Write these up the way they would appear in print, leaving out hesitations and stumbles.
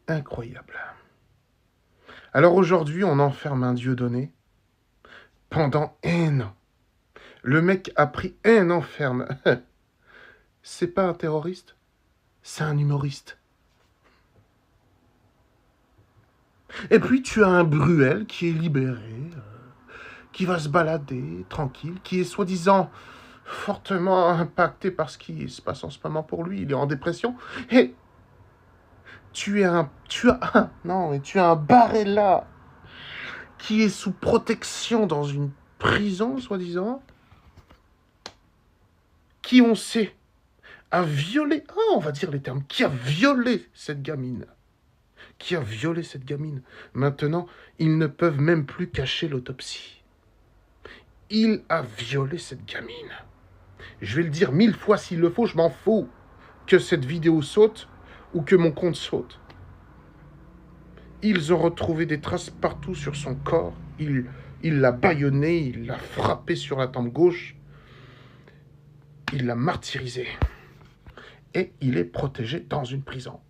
Incroyable. Alors aujourd'hui, on enferme un Dieudonné pendant 1 an. Le mec a pris 1 an ferme. C'est pas un terroriste, c'est un humoriste. Et puis tu as un Bruel qui est libéré, qui va se balader tranquille, qui est soi-disant fortement impacté par ce qui se passe en ce moment pour lui. Il est en dépression. Et tu as un Barella qui est sous protection dans une prison, soi-disant, qui, on sait, a violé, on va dire les termes, qui a violé cette gamine. Qui a violé cette gamine. Maintenant, ils ne peuvent même plus cacher l'autopsie. Il a violé cette gamine. Je vais le dire 1000 fois s'il le faut, je m'en fous que cette vidéo saute ou que mon compte saute. Ils ont retrouvé des traces partout sur son corps. Il l'a bâillonné, il l'a frappé sur la tempe gauche. Il l'a martyrisé. Et il est protégé dans une prison.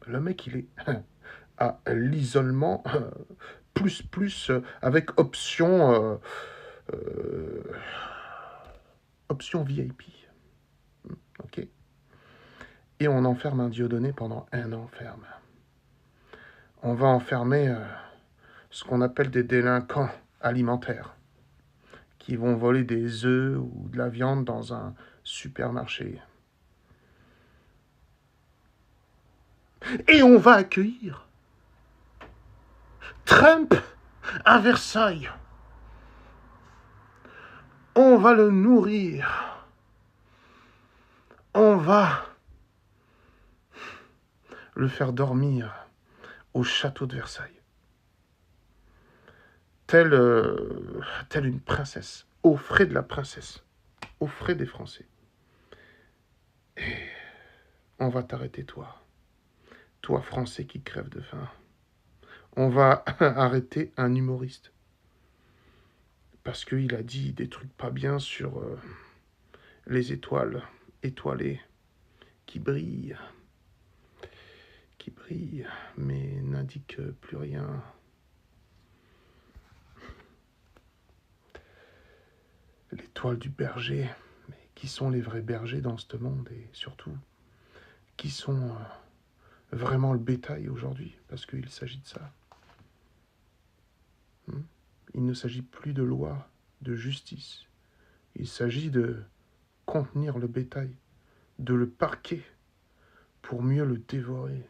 Le mec, il est à l'isolement plus avec option VIP. Ok. Et on enferme un Dieudonné pendant 1 an ferme. On va enfermer ce qu'on appelle des délinquants alimentaires qui vont voler des œufs ou de la viande dans un supermarché. Et on va accueillir Trump à Versailles. On va le nourrir. On va le faire dormir au château de Versailles. Telle une princesse, aux frais de la princesse, aux frais des Français. Et on va t'arrêter, toi Français qui crève de faim. On va arrêter un humoriste. Parce qu'il a dit des trucs pas bien sur les étoiles étoilées qui brillent, mais n'indiquent plus rien. L'étoile du berger, mais qui sont les vrais bergers dans ce monde et surtout, qui sont vraiment le bétail aujourd'hui, parce qu'il s'agit de ça. Il ne s'agit plus de loi, de justice. Il s'agit de contenir le bétail, de le parquer pour mieux le dévorer.